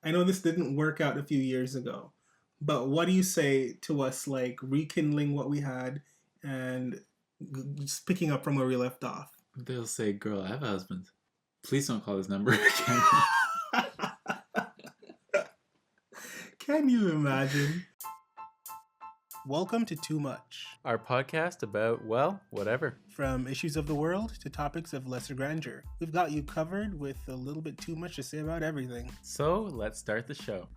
I know this didn't work out a few years ago, but what do you say to us like rekindling what we had and just picking up from where we left off? They'll say, "Girl, I have a husband. Please don't call this number again." Can you imagine? Welcome to Too Much. Our podcast about, well, whatever. From issues of the world to topics of lesser grandeur. We've got you covered with a little bit too much to say about everything. So let's start the show.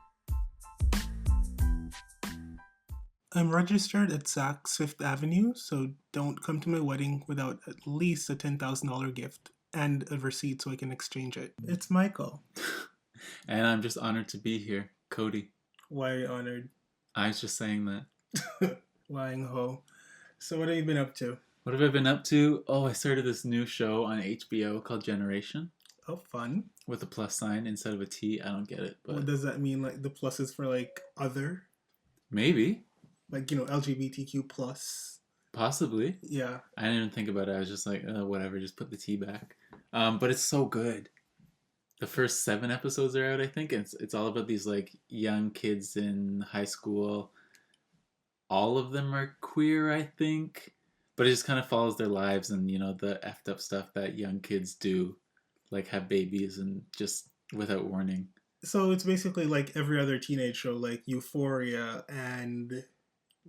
I'm registered at Saks Fifth Avenue, so don't come to my wedding without at least a $10,000 gift and a receipt so I can exchange it. It's Michael. And I'm just honored to be here. Cody. Why are you honored? I was just saying that. Lying ho. So what have you been up to? What have I been up to? Oh, I started this new show on HBO called Generation. Oh, fun. With a plus sign instead of a T. I don't get it. But what does that mean? Like the plus is for like other? Maybe. Like, you know, LGBTQ plus. Possibly. Yeah. I didn't even think about it. I was just like, whatever, just put the T back. But it's so good. The first 7 episodes are out, I think. It's all about these like young kids in high school. All of them are queer, I think. But it just kind of follows their lives and, you know, the effed up stuff that young kids do. Like have babies and just without warning. So it's basically like every other teenage show, like Euphoria and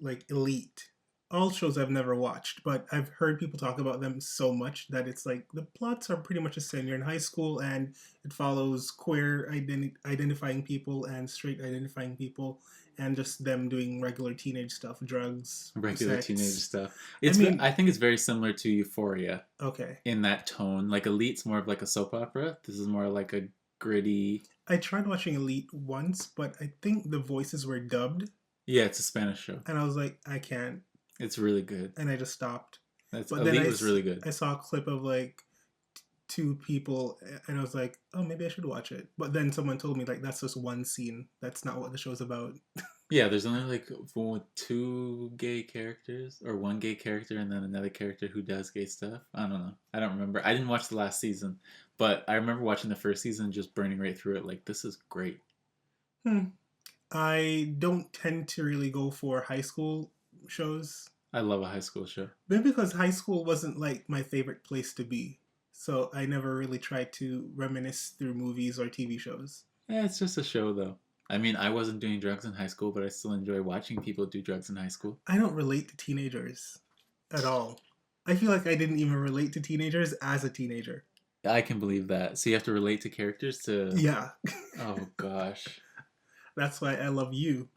like Elite. All shows I've never watched, but I've heard people talk about them so much that it's like the plots are pretty much the same. You're in high school and it follows queer identifying people and straight identifying people and just them doing regular teenage stuff, drugs, regular sex. Teenage stuff. I think it's very similar to Euphoria. Okay. In that tone. Like Elite's more of like a soap opera. This is more like a gritty... I tried watching Elite once, but I think the voices were dubbed. Yeah, it's a Spanish show. And I was like, I can't. It's really good. And I just stopped. Elite was really good. I saw a clip of like 2 people and I was like, oh, maybe I should watch it. But then someone told me like that's just one scene. That's not what the show's about. Yeah, there's only like 2 gay characters or 1 gay character and then another character who does gay stuff. I don't know. I don't remember. I didn't watch the last season, but I remember watching the first season and just burning right through it. Like, this is great. I don't tend to really go for high school shows. I love a high school show. Maybe because high school wasn't like my favorite place to be. So I never really tried to reminisce through movies or TV shows. Yeah, it's just a show though. I mean, I wasn't doing drugs in high school, but I still enjoy watching people do drugs in high school. I don't relate to teenagers at all. I feel like I didn't even relate to teenagers as a teenager. I can believe that. So you have to relate to characters to... Yeah. Oh, gosh. That's why I love you.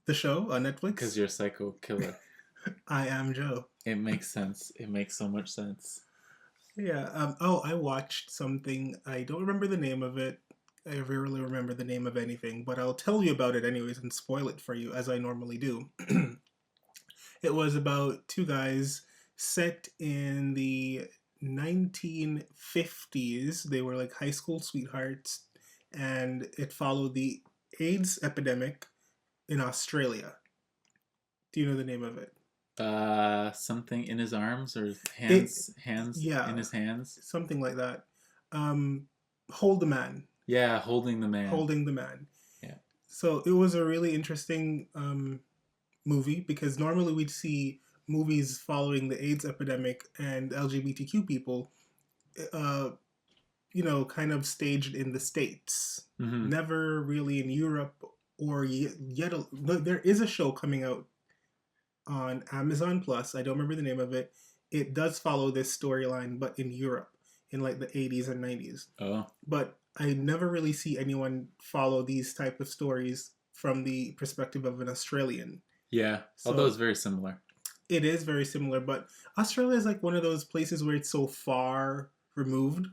The show on Netflix. Because you're a psycho killer. I am Joe. It makes sense. It makes so much sense. Yeah. I watched something. I don't remember the name of it. I rarely remember the name of anything, but I'll tell you about it anyways and spoil it for you as I normally do. It was about 2 guys set in the 1950s. They were like high school sweethearts, and it followed the AIDS epidemic in Australia. Do you know the name of it? Something in his arms or hands yeah, in his hands. Something like that. Hold the Man. Yeah, Holding the Man. Holding the Man. Yeah. So it was a really interesting movie because normally we'd see movies following the AIDS epidemic and LGBTQ people, you know, kind of staged in the States. Mm-hmm. Never really in Europe or yet. There is a show coming out on Amazon Plus. I don't remember the name of it. It does follow this storyline, but in Europe in like the 80s and 90s. Oh. But I never really see anyone follow these type of stories from the perspective of an Australian. Yeah, although it's very similar. It is very similar, but Australia is like one of those places where it's so far removed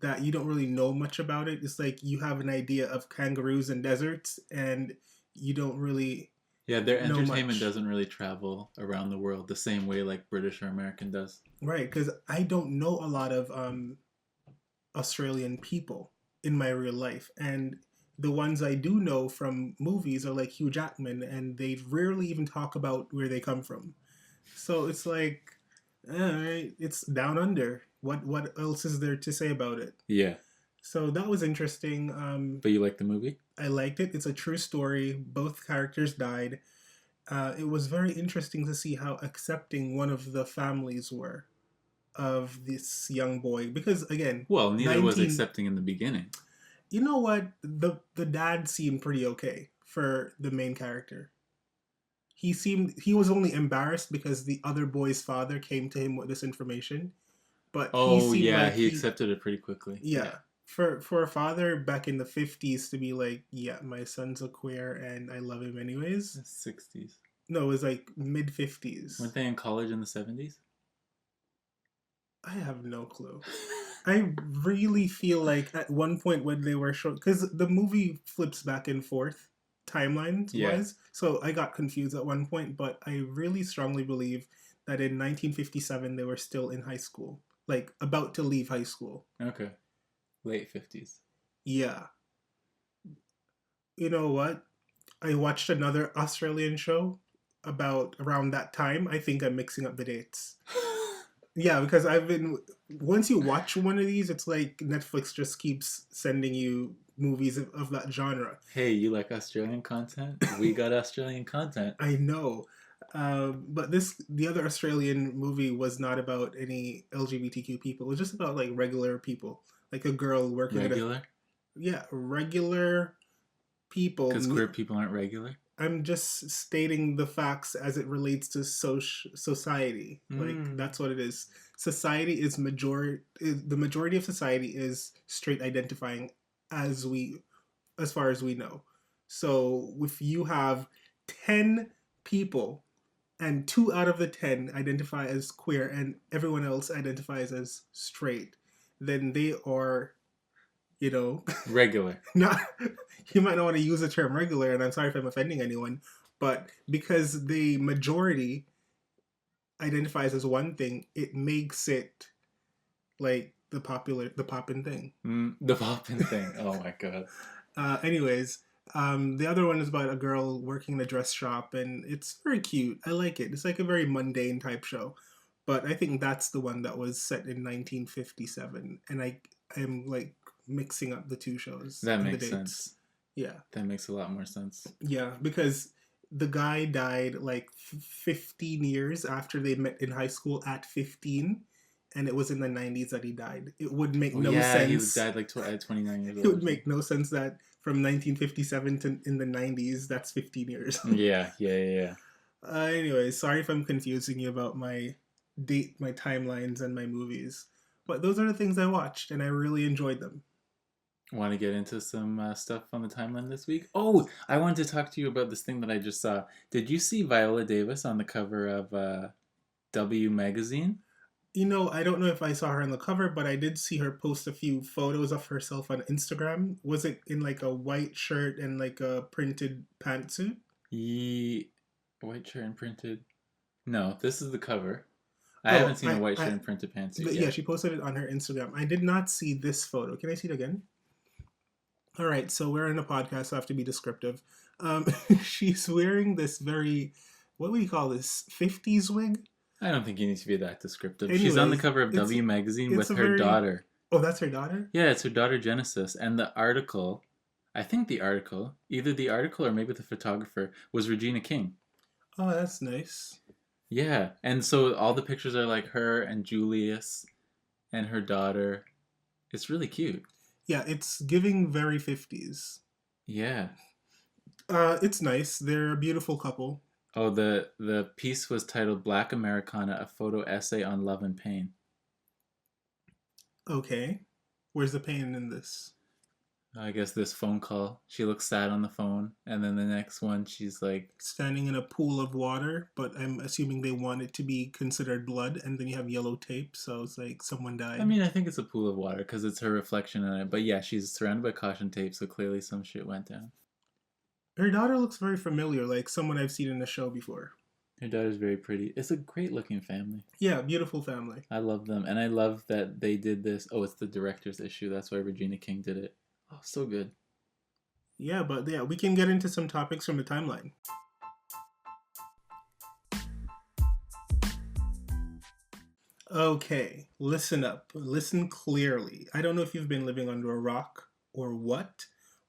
that you don't really know much about it. It's like you have an idea of kangaroos and deserts, and you don't really... Yeah, their entertainment doesn't really travel around the world the same way like British or American does. Right, because I don't know a lot of Australian people in my real life. And the ones I do know from movies are like Hugh Jackman, and they rarely even talk about where they come from. So it's like, all right, it's down under. What else is there to say about it? Yeah. So that was interesting. But you like the movie? I liked it. It's a true story. Both characters died. It was very interesting to see how accepting one of the families were of this young boy. Because again, Well, neither was 19. accepting in the beginning. You know what? The dad seemed pretty okay for the main character. He was only embarrassed because the other boy's father came to him with this information, but he Oh seemed yeah, like he accepted it pretty quickly. yeah. For a father back in the 50s to be like, yeah, my son's a queer and I love him anyways. 60s. No, it was like mid 50s. Weren't they in college in the 70s? I have no clue. I really feel like at one point when they were showing, because the movie flips back and forth timelines Yeah. wise, so I got confused at one point, but I really strongly believe that in 1957 they were still in high school, like about to leave high school. Okay. Late 50s. Yeah. You know what? I watched another Australian show about around that time. I think I'm mixing up the dates. Yeah, because once you watch one of these, it's like Netflix just keeps sending you movies of that genre. Hey, you like Australian content? We got Australian content. I know. But the other Australian movie was not about any LGBTQ people. It was just about like regular people, like a girl working Regular? regular people. Because queer people aren't regular? I'm just stating the facts as it relates to society. Like that's what it is. Society is the majority of society is straight identifying as far as we know. So if you have 10 people and 2 out of the 10 identify as queer and everyone else identifies as straight, then they are, Regular. not you might not want to use the term regular, and I'm sorry if I'm offending anyone, but because the majority identifies as one thing, it makes it like the poppin' thing. The poppin' thing. Oh my god. Anyways, the other one is about a girl working in a dress shop, and it's very cute. I like it. It's like a very mundane type show, but I think that's the one that was set in 1957, and I am like mixing up the two shows. That makes sense. Yeah. That makes a lot more sense. Yeah, because the guy died like 15 years after they met in high school at 15, and it was in the 90s that he died. It would make no sense. He died like at 29 years old. It would make no sense that from 1957 to in the 90s, that's 15 years. Yeah. Anyway, sorry if I'm confusing you about my timelines, and my movies. But those are the things I watched, and I really enjoyed them. Want to get into some stuff on the timeline this week? Oh, I wanted to talk to you about this thing that I just saw. Did you see Viola Davis on the cover of W magazine? I don't know if I saw her on the cover, but I did see her post a few photos of herself on Instagram. Was it in like a white shirt and like a printed pantsuit? White shirt and printed. No, this is the cover. I haven't seen a white shirt and printed pantsuit yet. Yeah, she posted it on her Instagram. I did not see this photo. Can I see it again? All right, so we're in a podcast, so I have to be descriptive. She's wearing this very, what would you call this, 50s wig? I don't think you need to be that descriptive. Anyways, she's on the cover of W magazine with her daughter. Oh, that's her daughter? Yeah, it's her daughter Genesis. And the article, I think either the article or maybe the photographer, was Regina King. Oh, that's nice. Yeah, and so all the pictures are like her and Julius and her daughter. It's really cute. Yeah, it's giving very 50s. Yeah. It's nice. They're a beautiful couple. Oh, the piece was titled Black Americana, a photo essay on love and pain. Okay. Where's the pain in this? I guess this phone call. She looks sad on the phone. And then the next one, she's like... standing in a pool of water, but I'm assuming they want it to be considered blood, and then you have yellow tape, so it's like someone died. I mean, I think it's a pool of water because it's her reflection in it. But yeah, she's surrounded by caution tape, so clearly some shit went down. Her daughter looks very familiar, like someone I've seen in a show before. Her daughter's very pretty. It's a great looking family. Yeah, beautiful family. I love them. And I love that they did this. Oh, it's the director's issue. That's why Regina King did it. Oh, so good. Yeah, but yeah, we can get into some topics from the timeline. Okay, listen up. Listen clearly. I don't know if you've been living under a rock or what,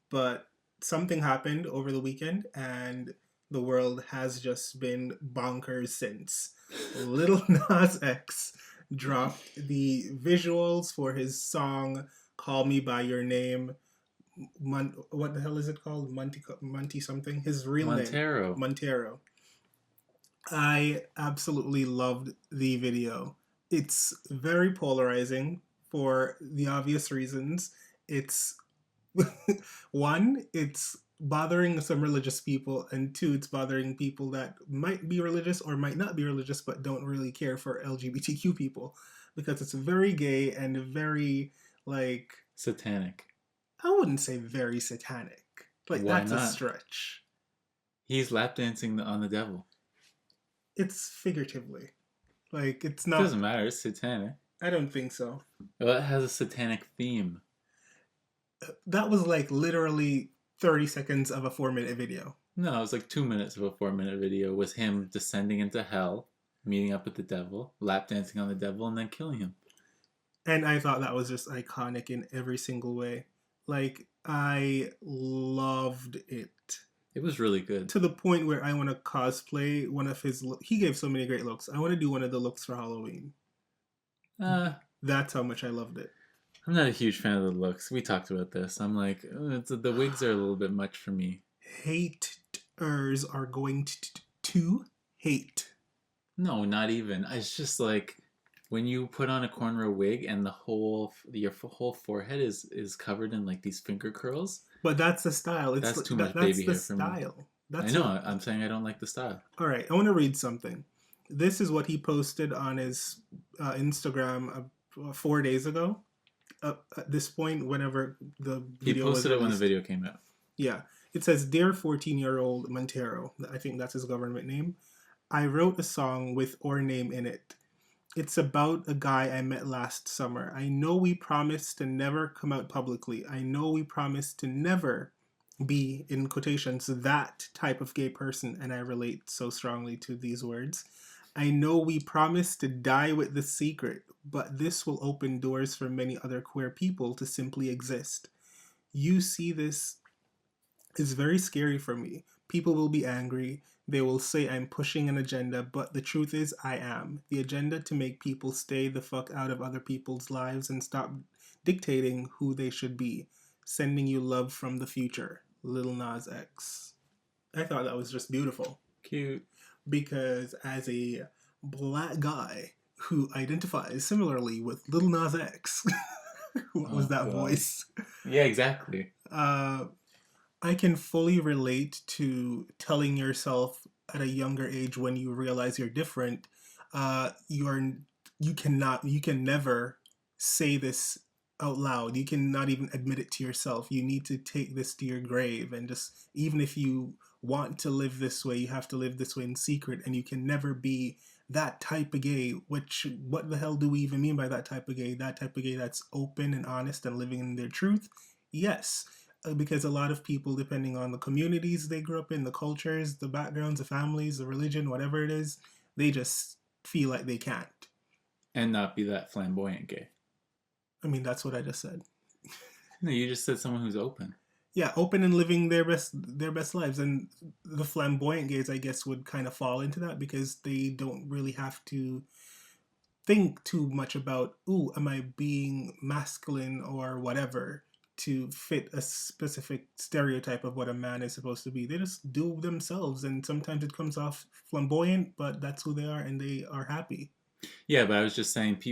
but something happened over the weekend and the world has just been bonkers since. Little Nas X dropped the visuals for his song Call Me By Your Name. What the hell is it called? Monty something? His real name, Montero. Montero. I absolutely loved the video. It's very polarizing for the obvious reasons. It's one, it's bothering some religious people, and two, it's bothering people that might be religious or might not be religious but don't really care for LGBTQ people because it's very gay and very like Satanic. I wouldn't say very satanic. Like Why that's a not? stretch. He's lap dancing on the devil. It's figuratively. Like it's It doesn't not matter. It's satanic. I don't think so. Well, it has a satanic theme. That was like literally 30 seconds of a 4 minute video. No, it was like 2 minutes of a 4 minute video was him descending into hell, meeting up with the devil, lap dancing on the devil, and then killing him. And I thought that was just iconic in every single way. Like, I loved it. It was really good. To the point where I want to cosplay one of his. He gave so many great looks. I want to do one of the looks for Halloween. That's how much I loved it. I'm not a huge fan of the looks. We talked about this. I'm like, the wigs are a little bit much for me. Haters are going to hate. No, not even. It's just like when you put on a cornrow wig and your whole forehead is covered in like these finger curls. But that's the style. That's too much baby hair for me. That's I know. I'm saying I don't like the style. All right, I want to read something. This is what he posted on his Instagram 4 days ago. At this point, whenever the video he posted was it when the video came out. Yeah, it says, "Dear 14-year-old Montero," I think that's his government name. "I wrote a song with our name in it. It's about a guy I met last summer. I know we promised to never come out publicly. I know we promised to never be, in quotations, that type of gay person, and I relate so strongly to these words. I know we promised to die with the secret, but this will open doors for many other queer people to simply exist. You see, this is very scary for me. People will be angry. They will say I'm pushing an agenda, but the truth is I am. The agenda to make people stay the fuck out of other people's lives and stop dictating who they should be. Sending you love from the future. LilNasX." I thought that was just beautiful. Cute. Because as a black guy who identifies similarly with Lil Nas X, what was that voice? Yeah, exactly. I can fully relate to telling yourself at a younger age when you realize you're different. You can never say this out loud. You cannot even admit it to yourself. You need to take this to your grave, and just even if you want to live this way, you have to live this way in secret, and you can never be that type of gay. Which, what the hell do we even mean by that type of gay? That type of gay that's open and honest and living in their truth? Yes, because a lot of people, depending on the communities they grew up in, the cultures, the backgrounds, the families, the religion, whatever it is, they just feel like they can't. And not be that flamboyant gay. I mean, that's what I just said. No, you just said someone who's open. Yeah, open and living their best lives, and the flamboyant gays, I guess, would kind of fall into that because they don't really have to think too much about, ooh, am I being masculine or whatever to fit a specific stereotype of what a man is supposed to be. They just do themselves, and sometimes it comes off flamboyant, but that's who they are, and they are happy. Yeah, but I was just saying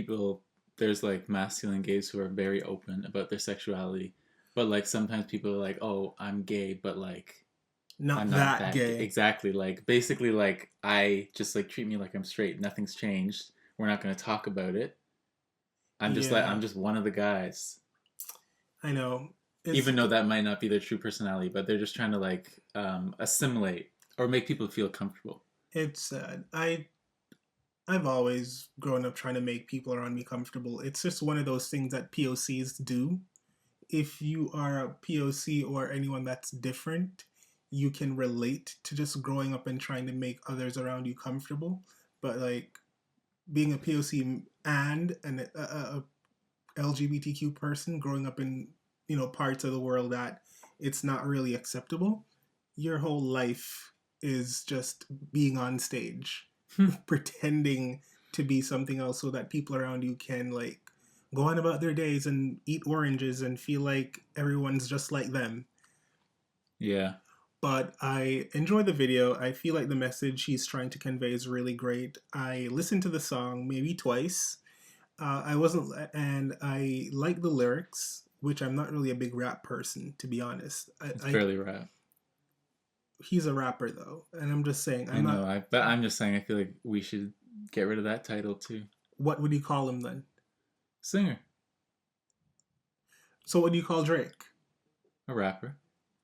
there's like masculine gays who are very open about their sexuality, but like sometimes people are like, oh, I'm gay, but like I'm not that gay. Exactly. Like basically like I just like treat me like I'm straight. Nothing's changed. We're not going to talk about it. I'm just one of the guys. I know. Even though that might not be their true personality, but they're just trying to like assimilate or make people feel comfortable. It's sad. I've always grown up trying to make people around me comfortable. It's just one of those things that POCs do. If you are a POC or anyone that's different, you can relate to just growing up and trying to make others around you comfortable. But like, being a POC and a LGBTQ person growing up in parts of the world that it's not really acceptable, your whole life is just being on stage, pretending to be something else so that people around you can like go on about their days and eat oranges and feel like everyone's just like them. Yeah. But I enjoy the video. I feel like the message he's trying to convey is really great. I listened to the song maybe twice. I wasn't, and I like the lyrics, which I'm not really a big rap person, to be honest. It's barely rap. He's a rapper though, and I'm just saying I I'm know. not. But I'm just saying. I feel like we should get rid of that title too. What would you call him then? Singer. So what do you call Drake? A rapper.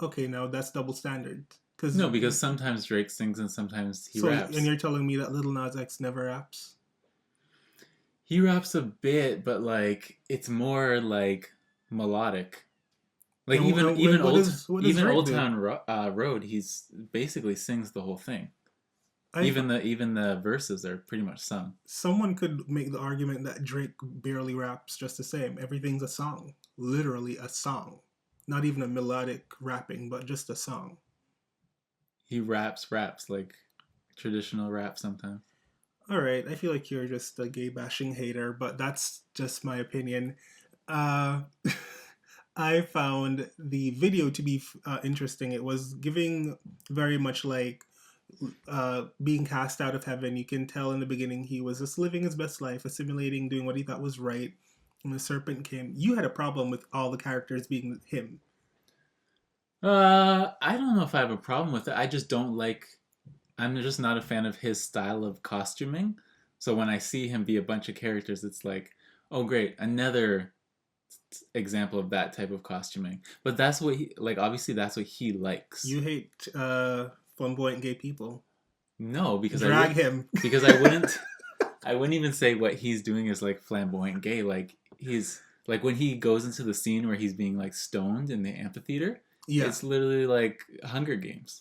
Okay, now that's double standard. Because No, because sometimes Drake sings and sometimes he so, raps. and you're telling me that LilNasX never raps? He raps a bit, but like it's more like melodic. Like even Old Town Road, he's basically sings the whole thing. Even the verses are pretty much sung. Someone could make the argument that Drake barely raps just the same. Everything's a song, literally a song, not even a melodic rapping, but just a song. He raps like traditional rap sometimes. All right, I feel like you're just a gay bashing hater, but that's just my opinion. I found the video to be interesting. It was giving very much like being cast out of heaven. You can tell in the beginning he was just living his best life, assimilating, doing what he thought was right. And the serpent came. You had a problem with all the characters being him. I don't know if I have a problem with it. I just don't like. I'm just not a fan of his style of costuming. So when I see him be a bunch of characters, it's like, oh great, another example of that type of costuming. But that's what he like. Obviously, that's what he likes. You hate flamboyant gay people. No, because drag him. Because I wouldn't. I wouldn't even say what he's doing is like flamboyant gay. Like he's like when he goes into the scene where he's being like stoned in the amphitheater. Yeah, it's literally like Hunger Games.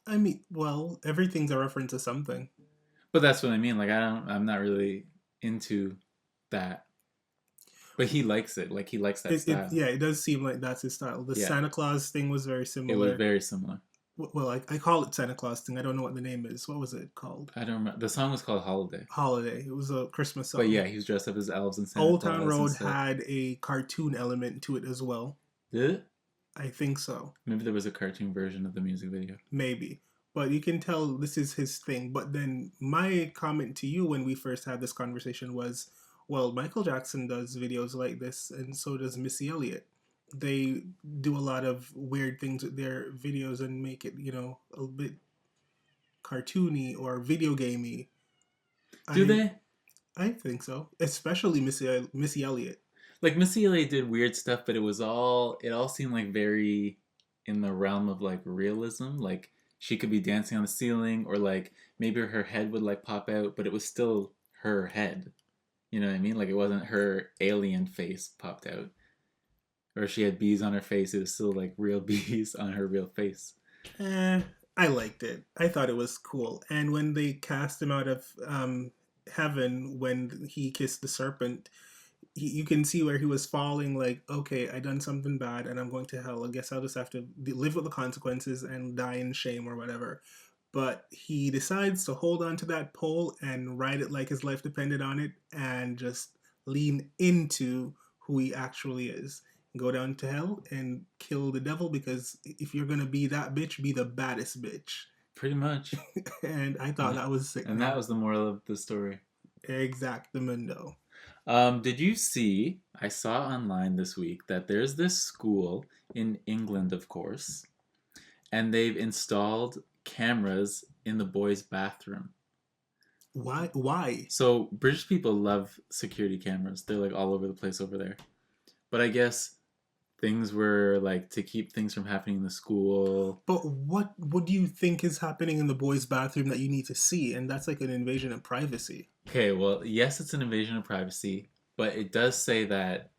I mean, well, everything's a reference to something. But that's what I mean. Like I'm not really into that. But he likes it. Like he likes that style. It does seem like that's his style. The Santa Claus thing was very similar. It was very similar. Well, I call it Santa Claus thing. I don't know what the name is. What was it called? I don't remember. The song was called Holiday. Holiday. It was a Christmas song. But yeah, he was dressed up as elves and Santa Old Town Road had a cartoon element to it as well. Did it? I think so. Maybe there was a cartoon version of the music video. Maybe. But you can tell this is his thing. But then my comment to you when we first had this conversation was, well, Michael Jackson does videos like this, and so does Missy Elliott. They do a lot of weird things with their videos and make it, a bit cartoony or video gamey. Do they? I think so. Especially Missy Elliott. Like Missy Elliott did weird stuff, but it all seemed like very in the realm of like realism. Like she could be dancing on the ceiling, or like maybe her head would like pop out, but it was still her head. You know what I mean? Like it wasn't her alien face popped out. Or she had bees on her face. It was still like real bees on her real face. I liked it. I thought it was cool. And when they cast him out of heaven when he kissed the serpent, you can see where he was falling like, okay, I done something bad and I'm going to hell. I guess I'll just have to live with the consequences and die in shame or whatever. But he decides to hold on to that pole and ride it like his life depended on it and just lean into who he actually is. Go down to hell and kill the devil, because if you're going to be that bitch, be the baddest bitch. Pretty much. And I thought that was sick. And that was the moral of the story. Exactamundo. Did you see, I saw online this week that there's this school in England, of course, and they've installed cameras in the boys' bathroom. Why? So British people love security cameras. They're like all over the place over there. But I guess things were like to keep things from happening in the school. But what do you think is happening in the boys' bathroom that you need to see? And that's like an invasion of privacy. Okay, well, yes, it's an invasion of privacy, but it does say that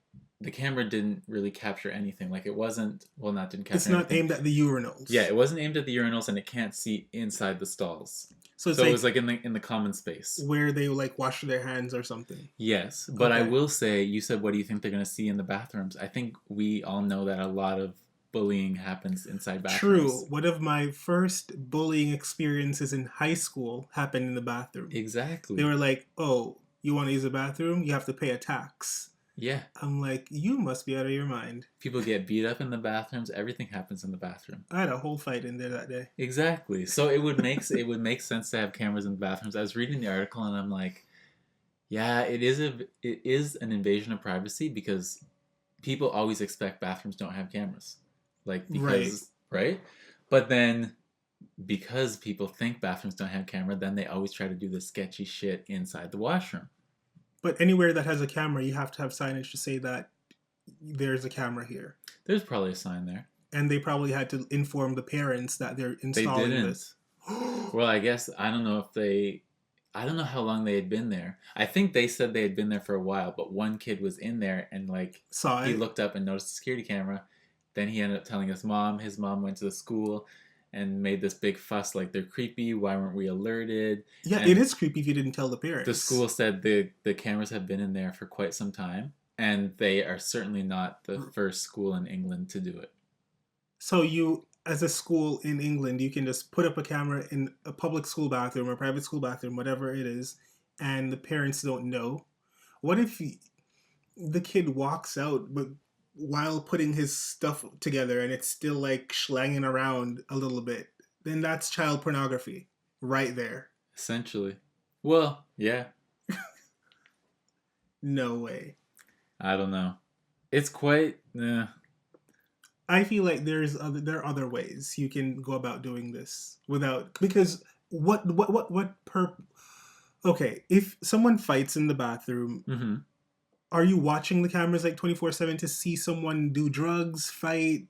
the camera didn't really capture anything. Like it wasn't, well, not didn't capture anything. It's not aimed at the urinals. Yeah, it wasn't aimed at the urinals, and it can't see inside the stalls. So it's So it was like like in the common space. where they like wash their hands or something. Yes, but I Okay. will say, you said, what do you think they're going to see in the bathrooms? I think we all know that a lot of bullying happens inside True. bathrooms. One of my first bullying experiences in high school happened in the bathroom. They Exactly. were like, "Oh, you want to use the bathroom? You have to pay a tax." Yeah. I'm like, "You must be out of your mind." People get beat up in the bathrooms. Everything happens in the bathroom. I had a whole fight in there that day. Exactly. So it would make sense to have cameras in the bathrooms. I was reading the article and I'm like, yeah, it is an invasion of privacy because people always expect bathrooms don't have cameras. Like Right. because right? But then because people think bathrooms don't have camera, then they always try to do the sketchy shit inside the washroom. But anywhere that has a camera, you have to have signage to say that there's a camera here. There's probably a sign there. And they probably had to inform the parents that they're They installing didn't. this. Well, I guess I don't know if they. I don't know how long they had been there. I think they said they had been there for a while, but one kid was in there and like Saw he it. looked up and noticed the security camera. Then he ended up telling his mom. His mom went to the school and made this big fuss like they're creepy. Why weren't we alerted? Yeah, it And is creepy if you didn't tell the the parents. school said the cameras have been in there for quite some time, and they are certainly not the first school in England to do it. So you, as a school in England, you can just put up a camera in a public school bathroom or private school bathroom, whatever it is, and the parents don't know. What if the kid walks out, but while putting his stuff together, and it's still like slanging around a little bit? Then that's child pornography, right there. Essentially. Well, yeah, No way. I don't know. It's quite. I feel like there are other ways you can go about doing this without, because what per okay, if someone fights in the bathroom, Mm-hmm. are you watching the cameras like 24/7 to see someone do drugs, fight,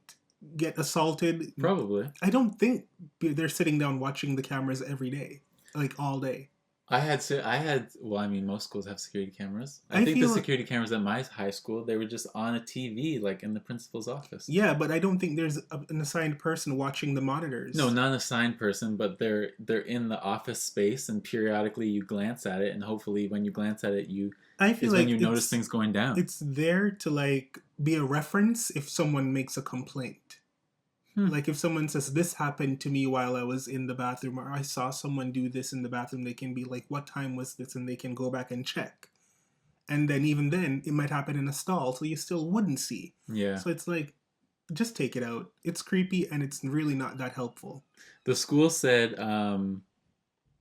get assaulted? Probably. I don't think they're sitting down watching the cameras every day, like all day. Well, I mean, most schools have security cameras. I I think the feel security cameras at my high school, they were just on a TV, like in the principal's office. yeah, but I don't think there's an assigned person watching the monitors. No, not an assigned person, but they're in the office space, and periodically you glance at it, and hopefully when you glance at it, I feel is like when you notice things going down. it's there to like be a reference if someone makes a complaint. Like if someone says this happened to me while I was in the bathroom, or I saw someone do this in the bathroom, they can be like, what time was this? And they can go back and check. And then even then it might happen in a stall, so you still wouldn't see. Yeah. So it's like, just take it out. It's creepy and it's really not that helpful. The school said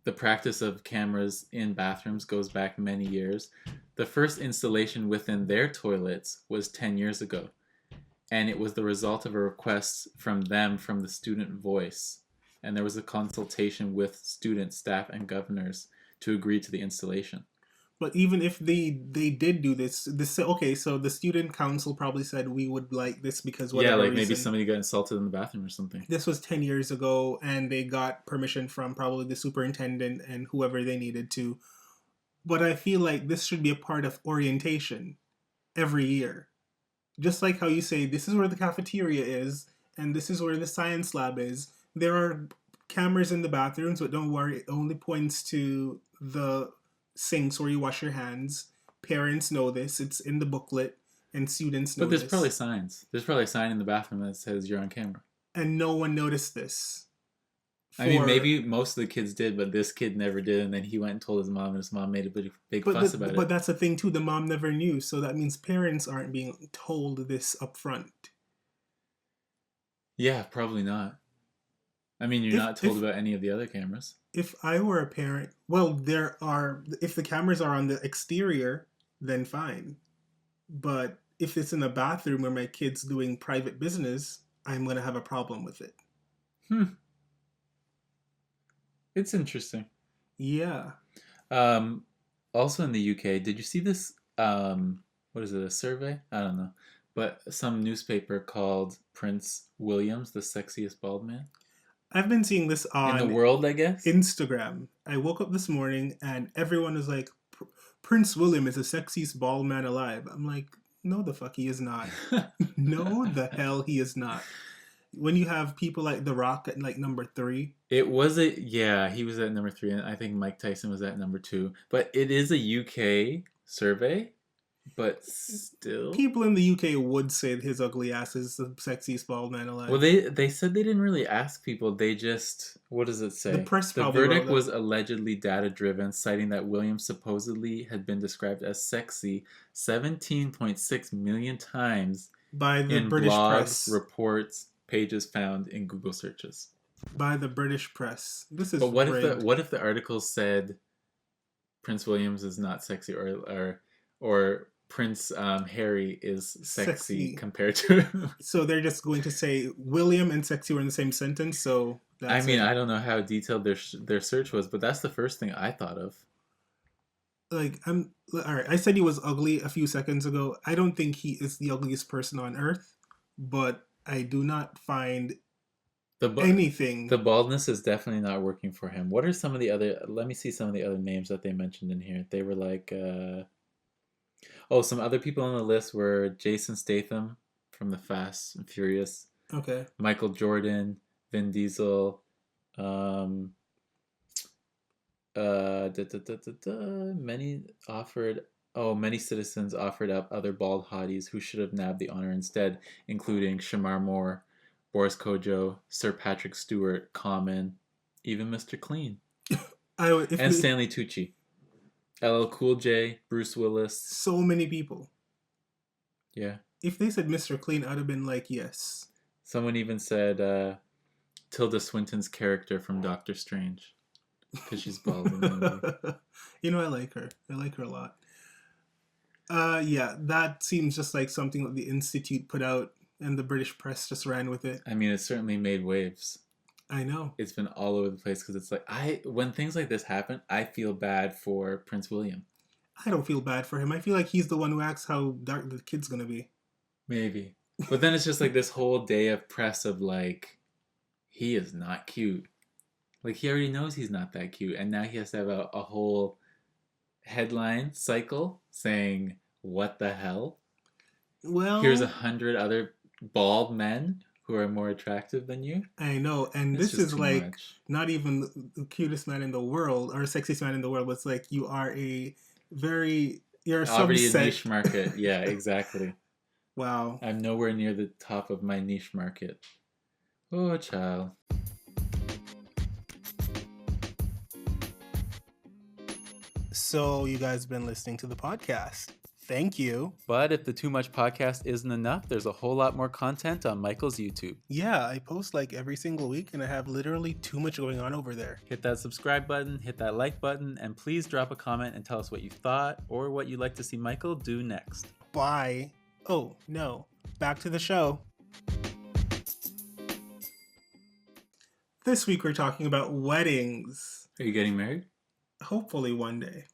the practice of cameras in bathrooms goes back many years. The first installation within their toilets was 10 years ago. And it was the result of a request from them from the student voice. And there was a consultation with students, staff, and governors to agree to the installation. But even if they did do this okay, so the student council probably said we would like this because whatever Yeah, like maybe reason, somebody got insulted in the bathroom or something. this was 10 years ago and they got permission from probably the superintendent and whoever they needed to. But I feel like this should be a part of orientation every year. Just like how you say, this is where the cafeteria is, and this is where the science lab is. There are cameras in the bathrooms, but don't worry, it only points to the sinks where you wash your hands. Parents know this, it's in the booklet, and students know But there's this. probably signs. There's probably a sign in the bathroom that says you're on camera. And no one noticed this. I mean, maybe most of the kids did, but this kid never did, and then he went and told his mom, and his mom made a big fuss about it. But that's the thing too. The mom never knew, so that means parents aren't being told this up front. Yeah, probably not. I mean, you're not told about any of the other cameras. If I were a parent, well, if the cameras are on the exterior, then fine. But if it's in a bathroom where my kid's doing private business, I'm going to have a problem with it. It's interesting. Yeah. Also in the UK, did you see this? What is it? A survey? I don't know, but some newspaper called PrinceWilliam, the sexiest bald man I've been seeing this on in the world, I guess. Instagram. I woke up this morning and everyone was like, Prince William is the sexiest bald man alive. I'm like, no, the fuck he is not. No, the hell he is not. when you have people like The Rock at like number 3. It was yeah, he was at number 3, and I think Mike Tyson was at number 2. But it is a UK survey, but still. People in the UK would say his ugly ass is the sexiest bald man Well, alive. they said they didn't really ask people. They just, what does it The say? press The probably wrote verdict that. was allegedly data driven, citing that Williams supposedly had been described as sexy 17.6 million times By the in British blogs, press. reports, pages found in Google searches. By the British press. This is But what rigged. if the article said Prince Williams is not sexy, or Prince Harry is sexy compared to? So they're just going to say William and sexy were in the same sentence. So I that's mean, it. I don't know how detailed their search was, but that's the first thing I thought of. Like, I'm all right. I said he was ugly a few seconds ago. I don't think he is the ugliest person on earth, but I do not find anything. The baldness is definitely not working for him. What are some of the other? Let me see some of the other names that they mentioned in here. They were like, some other people on the list were Jason Statham from the Fast and Furious. Okay. Michael Jordan, Vin Diesel, many citizens offered up other bald hotties who should have nabbed the honor instead, including Shamar Moore, Boris Kodjoe, Sir Patrick Stewart, Common, even Mr. Clean, and Stanley Tucci, LL Cool J, Bruce Willis. So many people. Yeah. If they said Mr. Clean, I'd have been like, yes. Someone even said Tilda Swinton's character from Doctor Strange, because she's bald in the movie. You know, I like her. I like her a lot. Yeah, that seems just like something that the Institute put out and the British press just ran with it. I mean, it certainly made waves. I know. It's been all over the place because it's like, when things like this happen, I feel bad for Prince William. I don't feel bad for him. I feel like he's the one who asks how dark the kid's gonna be. Maybe. But then it's just like this whole day of press of like, he is not cute. Like, he already knows he's not that cute. And now he has to have a whole headline cycle saying, what the hell? Well, here's 100 other bald men who are more attractive than you. I know. And this is like not even the cutest man in the world or sexiest man in the world, but it's like you are you're already a niche market. Yeah, exactly. Wow. I'm nowhere near the top of my niche market. Oh, child. So you guys been listening to the podcast. Thank you. But if the Too Much podcast isn't enough, there's a whole lot more content on Michael's YouTube. Yeah, I post like every single week and I have literally too much going on over there. Hit that subscribe button, hit that like button, and please drop a comment and tell us what you thought or what you'd like to see Michael do next. Bye. Oh, no. Back to the show. This week we're talking about weddings. Are you getting married? Hopefully one day.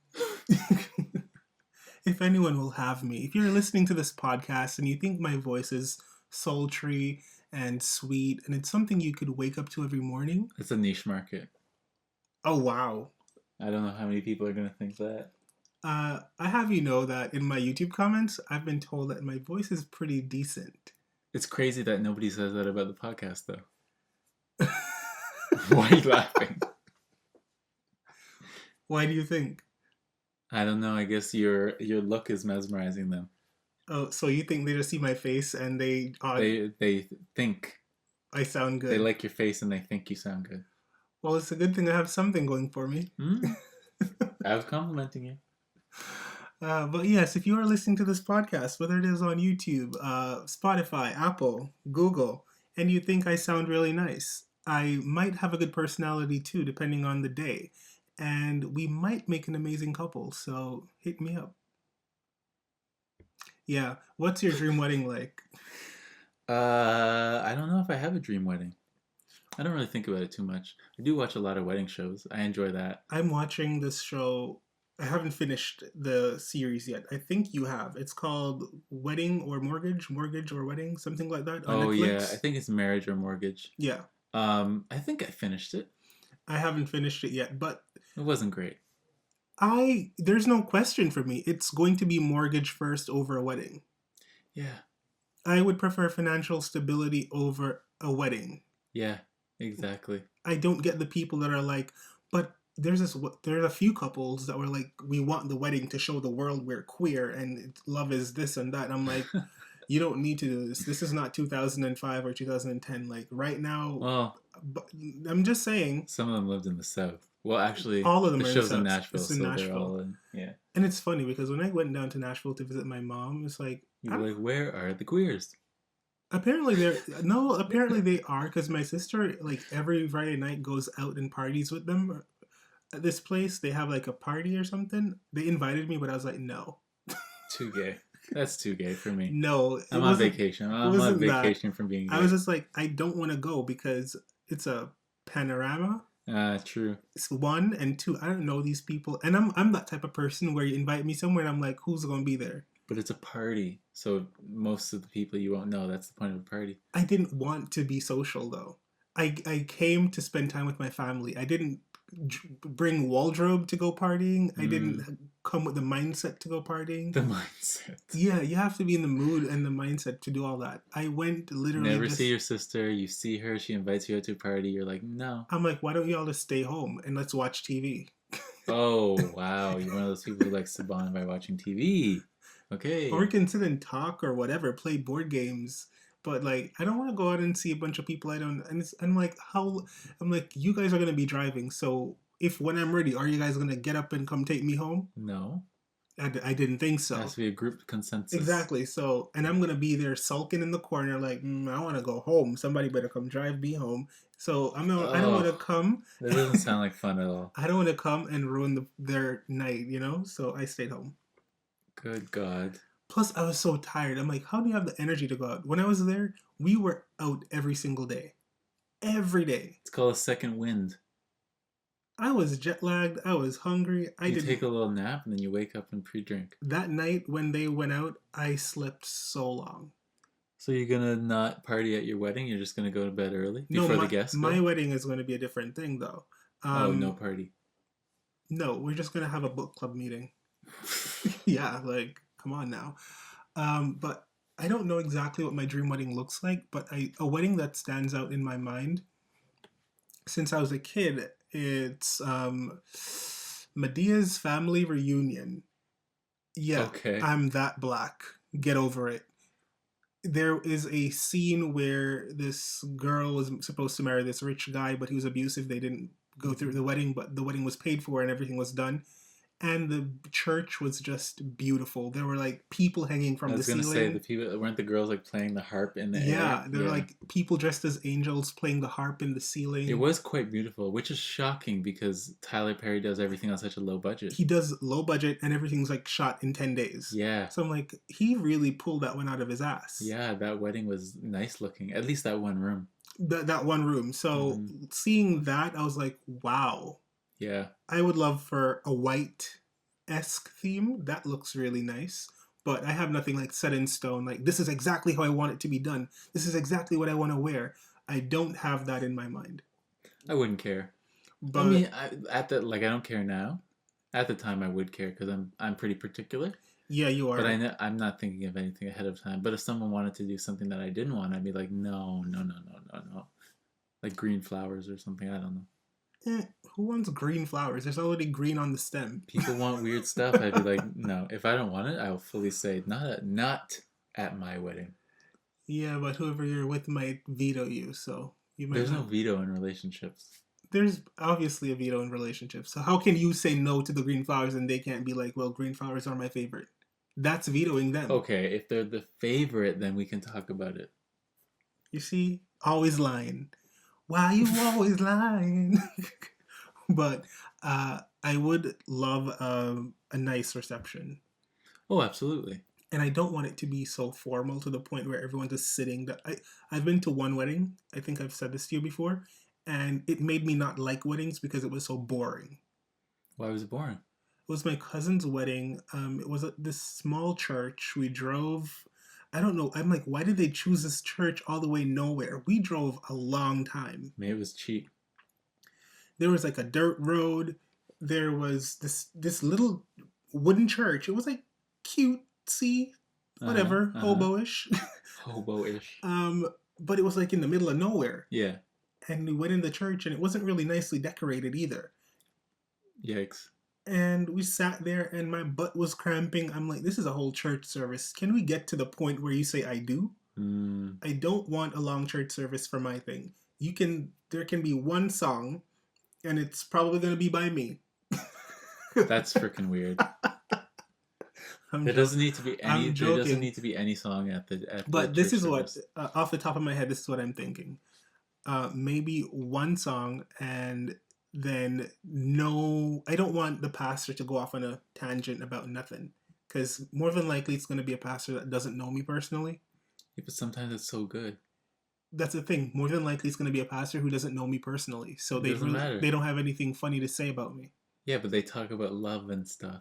If anyone will have me. If you're listening to this podcast and you think my voice is sultry and sweet and it's something you could wake up to every morning. It's a niche market. Oh, wow. I don't know how many people are going to think that. I have you know that in my YouTube comments, I've been told that my voice is pretty decent. It's crazy that nobody says that about the podcast, though. Why are you laughing? Why do you think? I don't know. I guess your look is mesmerizing them. Oh, so you think they just see my face and they think I sound good. They like your face and they think you sound good. Well, it's a good thing I have something going for me. I was complimenting you. But yes, if you are listening to this podcast, whether it is on YouTube, Spotify, Apple, Google, and you think I sound really nice, I might have a good personality too, depending on the day. And we might make an amazing couple, so hit me up. Yeah, what's your dream wedding like? I don't know if I have a dream wedding. I don't really think about it too much. I do watch a lot of wedding shows. I enjoy that. I'm watching this show. I haven't finished the series yet. I think you have. It's called Wedding or Mortgage or Wedding, something like that on Netflix. Yeah, I think it's Marriage or Mortgage. Yeah. I think I finished it. I haven't finished it yet, but it wasn't great. There's no question for me. It's going to be mortgage first over a wedding. Yeah. I would prefer financial stability over a wedding. Yeah, exactly. I don't get the people that are like, but there's a few couples that were like, we want the wedding to show the world we're queer and love is this and that. And I'm like, you don't need to do this. This is not 2005 or 2010. Like right now, Well, but I'm just saying, some of them lived in the South. Well, actually, all of them the are in the show's in South. Nashville, It's in so they're Nashville. all in. Yeah. And it's funny because when I went down to Nashville to visit my mom, it's like, You were like, where are the queers? apparently they're, no, apparently they are because my sister, like every Friday night, goes out and parties with them at this place. They have like a party or something. They invited me, but I was like, no. Too gay. That's too gay for me. No, I'm on vacation. it I'm on wasn't that. vacation from being I gay. was just like, I don't want to go because it's a panorama. True. It's one and two. I don't know these people, and I'm that type of person where you invite me somewhere and I'm like, who's gonna be there? But it's a party, so most of the people you won't know. That's the point of a party. I didn't want to be social though. I came to spend time with my family. I didn't bring wardrobe to go partying. I didn't come with the mindset to go partying. The mindset. Yeah, you have to be in the mood and the mindset to do all that. I went literally. Never see your sister. You see her. She invites you out to a party. You're like, no. I'm like, why don't y'all just stay home and let's watch TV? Oh wow, you're one of those people who likes to bond by watching TV. Okay. Or we can sit and talk or whatever, play board games. But like, I don't want to go out and see a bunch of people I don't. And I'm like, how? I'm like, you guys are gonna be driving, so if when I'm ready, are you guys gonna get up and come take me home? No. I didn't think so. It has to be a group consensus. Exactly. So, and I'm gonna be there sulking in the corner, like, I want to go home. Somebody better come drive me home. So I don't want to come. That doesn't sound like fun at all. I don't want to come and ruin their night, you know. So I stayed home. Good God. Plus, I was so tired. I'm like, how do you have the energy to go out? When I was there, we were out every single day. Every day. It's called a second wind. I was jet lagged. I was hungry. You take a little nap and then you wake up and pre-drink. That night when they went out, I slept so long. So you're gonna not party at your wedding? You're just gonna go to bed early before the guests go? My wedding is going to be a different thing, though. No party. No, we're just going to have a book club meeting. Yeah, like, come on now. But I don't know exactly what my dream wedding looks like, but a wedding that stands out in my mind since I was a kid, it's Medea's family reunion. Yeah, okay. I'm that black. Get over it. There is a scene where this girl was supposed to marry this rich guy, but he was abusive. They didn't go through the wedding, but the wedding was paid for and everything was done. And the church was just beautiful. There were like people hanging from the ceiling. I was gonna say, the people weren't the girls like playing the harp in the air. Yeah, there were like people dressed as angels playing the harp in the ceiling. It was quite beautiful, which is shocking because Tyler Perry does everything on such a low budget. He does low budget and everything's like shot in 10 days. Yeah. So I'm like, he really pulled that one out of his ass. Yeah, that wedding was nice looking. At least that one room. That one room. So seeing that, I was like, wow. Yeah. I would love for a white-esque theme. That looks really nice. But I have nothing like set in stone. Like, this is exactly how I want it to be done. This is exactly what I want to wear. I don't have that in my mind. I wouldn't care. But I mean, I don't care now. At the time, I would care because I'm pretty particular. Yeah, you are. But I'm not thinking of anything ahead of time. But if someone wanted to do something that I didn't want, I'd be like, no. Like green flowers or something. I don't know. Who wants green flowers? There's already green on the stem. People want weird stuff. I'd be like, no. If I don't want it, I'll fully say, not at my wedding. Yeah, but whoever you're with might veto you, so you might. There's no veto in relationships. There's obviously a veto in relationships. So how can you say no to the green flowers and they can't be like, well, green flowers are my favorite? That's vetoing them. Okay, if they're the favorite, then we can talk about it. You see? Always lying. Why you always lying? But I would love a nice reception. Oh, absolutely. And I don't want it to be so formal to the point where everyone's just sitting. I've been to one wedding. I think I've said this to you before. And it made me not like weddings because it was so boring. Why was it boring? It was my cousin's wedding. It was at this small church. We drove. I don't know. I'm like, why did they choose this church all the way nowhere? We drove a long time. Maybe it was cheap. There was like a dirt road. There was this little wooden church. It was like cutesy, whatever, hobo-ish. Hobo-ish. but it was like in the middle of nowhere. Yeah. And we went in the church, and it wasn't really nicely decorated either. Yikes. And we sat there, and my butt was cramping. I'm like, this is a whole church service. Can we get to the point where you say I do? Mm, I don't want a long church service for my thing. There can be one song, and it's probably going to be by me. that's freaking weird. There doesn't need to be any. I'm There doesn't joking. need to be any song at the But this church is what, service. off the top of my head, this is what I'm thinking. Maybe one song, and then no, I don't want the pastor to go off on a tangent about nothing. Because more than likely it's going to be a pastor that doesn't know me personally. Yeah, but sometimes it's so good. That's the thing. More than likely it's going to be a pastor who doesn't know me personally. So It doesn't matter. they don't have anything funny to say about me. Yeah, but they talk about love and stuff.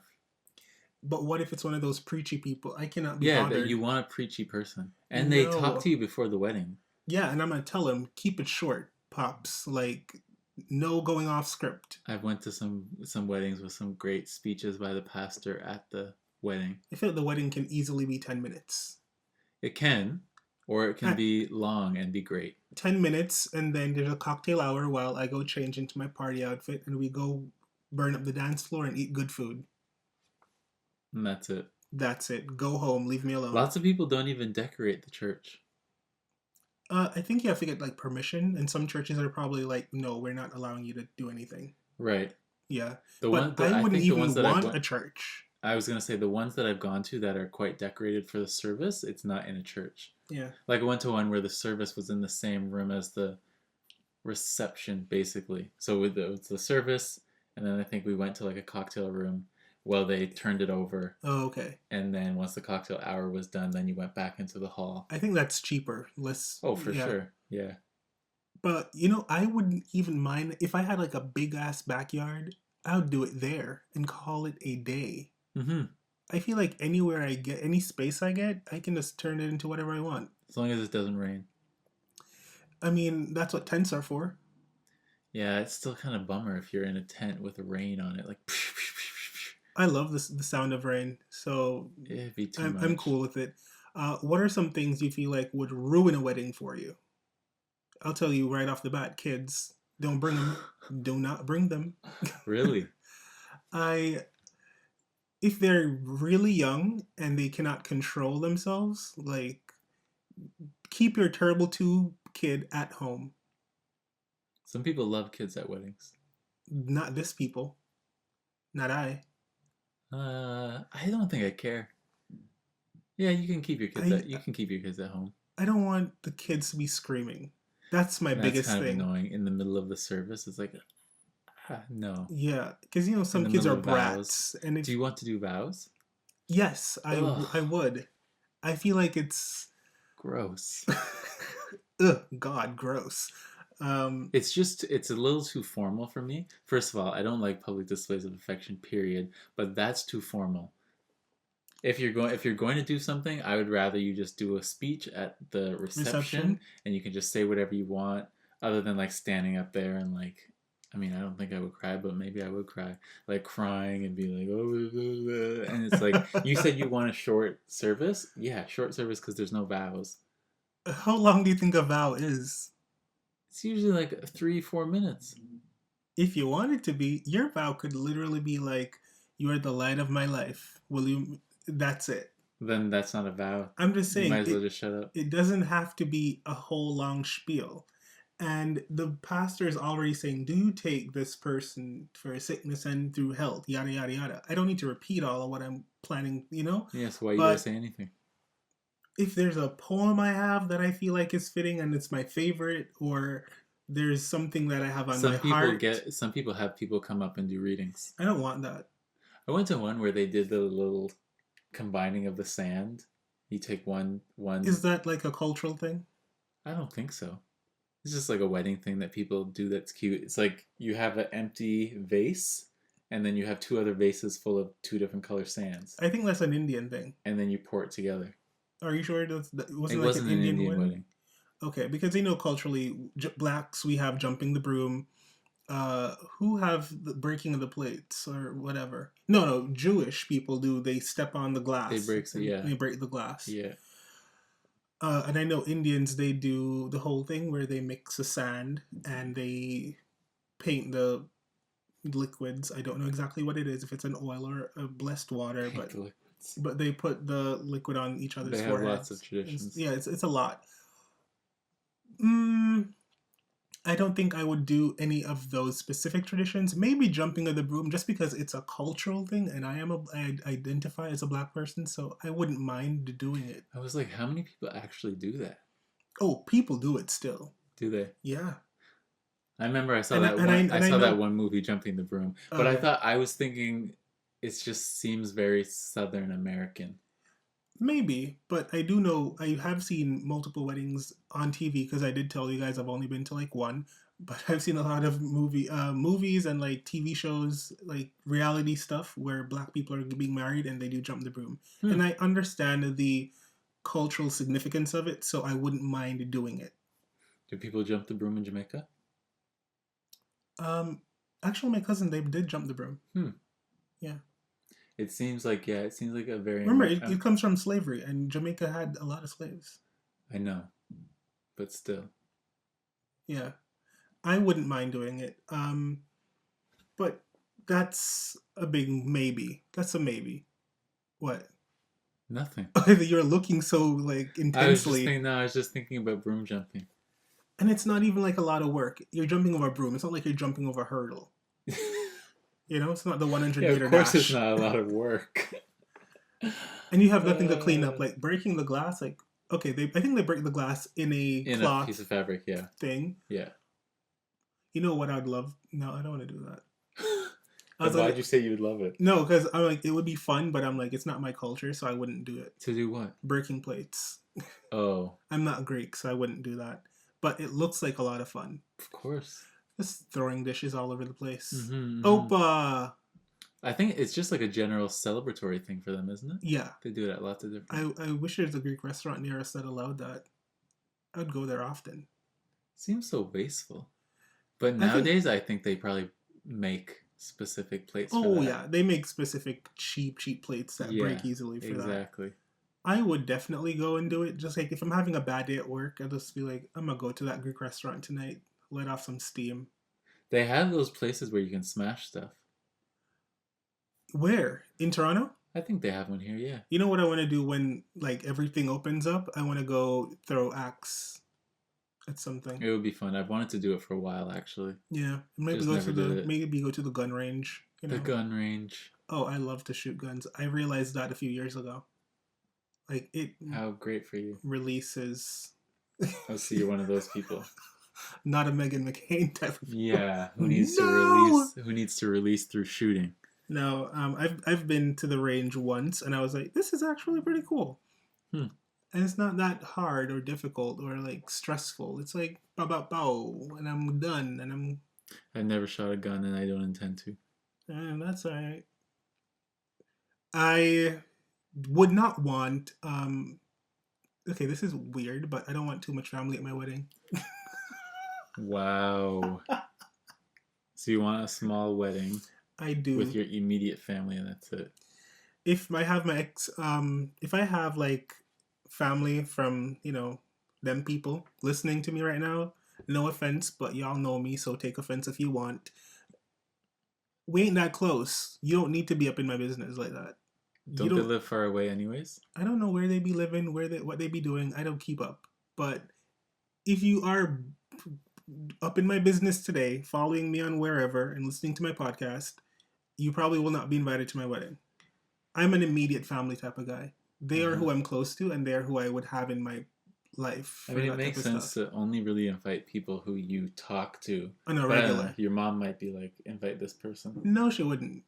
But what if it's one of those preachy people? I cannot be Yeah, bothered. that you want a preachy person. And they talk to you before the wedding. Yeah, and I'm going to tell him, keep it short, Pops. Like, no going off script. I've went to some weddings with some great speeches by the pastor at the wedding. I feel like the wedding can easily be 10 minutes. It can, or it can be long and be great. 10 minutes, and then there's a cocktail hour while I go change into my party outfit, and we go burn up the dance floor and eat good food. And that's it. That's it. Go home. Leave me alone. Lots of people don't even decorate the church. I think you have to get like permission, and some churches are probably like, no, we're not allowing you to do anything. Right. Yeah. I wouldn't even want a church. I was going to say the ones that I've gone to that are quite decorated for the service, it's not in a church. Yeah. Like I went to one where the service was in the same room as the reception, basically. So it was the service, and then I think we went to like a cocktail room while they turned it over. Oh, okay. And then once the cocktail hour was done, then you went back into the hall. I think that's cheaper. Oh, for sure. Yeah. But, I wouldn't even mind if I had like a big ass backyard. I would do it there and call it a day. Mm-hmm. I feel like anywhere I get, any space I get, I can just turn it into whatever I want. As long as it doesn't rain. I mean, that's what tents are for. Yeah, it's still kind of bummer if you're in a tent with rain on it. Like, I love the sound of rain, so it'd be too much. I'm cool with it. What are some things you feel like would ruin a wedding for you? I'll tell you right off the bat, kids, don't bring them. Do not bring them. Really? If they're really young and they cannot control themselves, like, keep your turbo tube kid at home. Some people love kids at weddings. Not this people. Not I. I don't think I care. Yeah, you can keep your kids at home. I don't want the kids to be screaming. That's my biggest kind thing. Of annoying in the middle of the service. It's like, no. Yeah, because some kids are brats. And do you want to do vows? Yes, I would. I feel like it's gross. Ugh, God, gross. It's a little too formal for me. First of all, I don't like public displays of affection, period. But that's too formal. If you're going to do something, I would rather you just do a speech at the reception, and you can just say whatever you want, other than like standing up there and like, I mean, I don't think I would cry, but maybe I would cry, like crying and be like, oh, and it's like, you said you want a short service? Yeah, short service because there's no vows. How long do you think a vow is? It's usually like 3-4 minutes. If you want it to be, your vow could literally be like, you are the light of my life. Will you? That's it. Then that's not a vow. I'm just saying. You might as well just shut up. It doesn't have to be a whole long spiel. And the pastor is already saying, do you take this person for sickness and through health? Yada, yada, yada. I don't need to repeat all of what I'm planning, Yes, why you gotta say anything? If there's a poem I have that I feel like is fitting and it's my favorite, or there's something that I have on my heart. Some people have people come up and do readings. I don't want that. I went to one where they did the little combining of the sand. You take one. Is that like a cultural thing? I don't think so. It's just like a wedding thing that people do that's cute. It's like you have an empty vase, and then you have 2 other vases full of 2 different color sands. I think that's an Indian thing. And then you pour it together. Are you sure it wasn't like an Indian wedding? Okay, because culturally, blacks, we have jumping the broom. Who have the breaking of the plates or whatever? No, Jewish people do. They step on the glass. They break the glass. Yeah. And I know Indians, they do the whole thing where they mix the sand and they paint the liquids. I don't know exactly what it is, if it's an oil or a blessed water, Paint the liquids. but they put the liquid on each other's They have lots of foreheads. traditions. Yeah, it's a lot. Mm, I don't think I would do any of those specific traditions. Maybe jumping of the broom, just because it's a cultural thing, and I identify as a black person, so I wouldn't mind doing it. I was like, how many people actually do that? Oh, people do it still. Do they? Yeah, I remember I saw and I, that and I, one. I and I saw that know. one movie, Jumping the Broom. But Oh I yeah, thought I was thinking, it just seems very Southern American. maybe, but I do know I have seen multiple weddings on TV, because I did tell you guys I've only been to like one, but I've seen a lot of movies and like TV shows, like reality stuff where black people are being married and they do jump the broom, Hmm. and I understand the cultural significance of it, so I wouldn't mind doing it. Do people jump the broom in Jamaica? Um, Actually, my cousin, they did jump the broom. Hmm. Yeah, It seems like it seems like a very remember it comes from slavery, and Jamaica had a lot of slaves. I know, but still, Yeah, I wouldn't mind doing it. But that's a big maybe. That's a maybe. What? nothing. You're looking so like intensely, I was just thinking about broom jumping. and it's not even like a lot of work. You're jumping over a broom. It's not like you're jumping over a hurdle. It's not the 100 Yeah, meter of course, dash. it's not a lot of work. And you have nothing to clean up, like breaking the glass. Like, okay, I think they break the glass in a In a piece cloth of fabric, yeah, thing. yeah. You know what I'd love? No, I don't want to do that. But why'd you say you would love it? No, because I'm like, it would be fun, but I'm like, it's not my culture, so I wouldn't do it. To do what? Breaking plates. Oh, I'm not Greek, so I wouldn't do that. But it looks like a lot of fun. of course. Just throwing dishes all over the place. Mm-hmm, mm-hmm. Opa! I think it's just like a general celebratory thing for them, isn't it? Yeah. They do it at lots of different. I wish there's a Greek restaurant near us that allowed that. I'd go there often. Seems so wasteful. But nowadays, I think they probably make specific plates for that. Oh, yeah. They make specific cheap plates that break easily for that. Exactly. I would definitely go and do it. Just like if I'm having a bad day at work, I'll just be like, I'm going to go to that Greek restaurant tonight, let off some steam. They have those places where you can smash stuff. Where? In Toronto? I think they have one here, yeah. You know what I want to do when like everything opens up? I want to go throw axe at something. It would be fun. I've wanted to do it for a while, actually. Yeah, maybe Just go never to did the it. maybe go to the gun range. The gun range. Oh, I love to shoot guns. I realized that a few years ago. Like it How great for you. releases. Oh, so you're one of those people. Not a Megan McCain type of. Yeah, who needs to release? Who needs to release through shooting? No, I've been to the range once, and I was like, this is actually pretty cool. Hmm. And it's not that hard or difficult or like stressful. It's like bow bow bow, and I'm done, and I've never shot a gun, and I don't intend to. and that's alright. I would not want. Okay, this is weird, but I don't want too much family at my wedding. Wow. So you want a small wedding? I do. With your immediate family, and that's it. If I have if I have like family from them people listening to me right now, no offense, but y'all know me, so take offense if you want. We ain't that close. You don't need to be up in my business like that. Don't they live far away anyways? I don't know where they be living, what they be doing. I don't keep up. But if you are up in my business today, following me on wherever and listening to my podcast, you probably will not be invited to my wedding. I'm an immediate family type of guy. They are who I'm close to, and they're who I would have in my life. I mean, it makes sense to only really invite people who you talk to on a regular. Know, your mom might be like, invite this person. No, she wouldn't.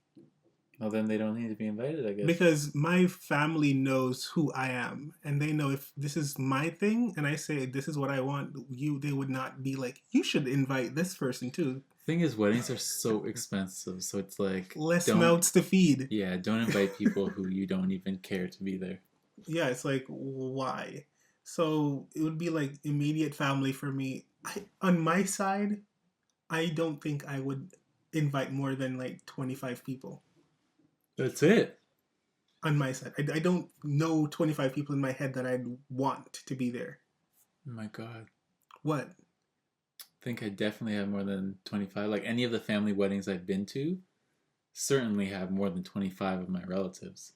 Well, then they don't need to be invited, I guess. Because my family knows who I am, and they know if this is my thing, and I say this is what I want, they would not be like, you should invite this person too. Thing is, weddings are so expensive, so it's like less mouths to feed. Yeah, don't invite people who you don't even care to be there. Yeah, it's like, why? So it would be like immediate family for me. On my side, I don't think I would invite more than like 25 people. That's it. on my side. I don't know 25 people in my head that I'd want to be there. Oh my God. What? I think I definitely have more than 25. Like any of the family weddings I've been to, certainly have more than 25 of my relatives.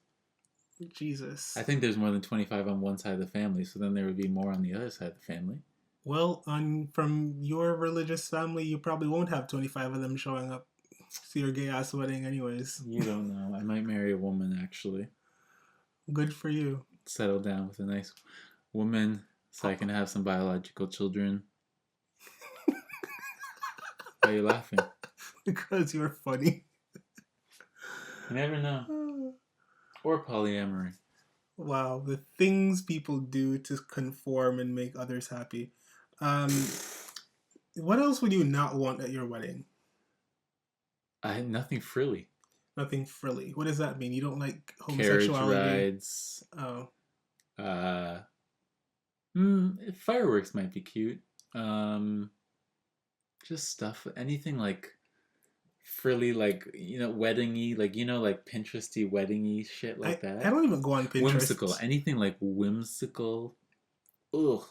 I Jesus. think there's more than 25 on one side of the family, so then there would be more on the other side of the family. Well, on from your religious family, you probably won't have 25 of them showing up to your gay ass wedding, anyways. You don't know. I might marry a woman, actually. Good for you. Settle down with a nice woman so I can have some biological children. Why are you laughing? Because you're funny. You never know. Or polyamory. Wow, the things people do to conform and make others happy. Um, what else would you not want at your wedding? I had nothing frilly. Nothing frilly. What does that mean? You don't like Carriage homosexuality? rides. Oh, Uh, Fireworks might be cute. Um, just stuff. Anything like frilly, like weddingy, like like Pinteresty weddingy shit like I that. don't even go on Whimsical. Pinterest. Anything like whimsical. Ugh.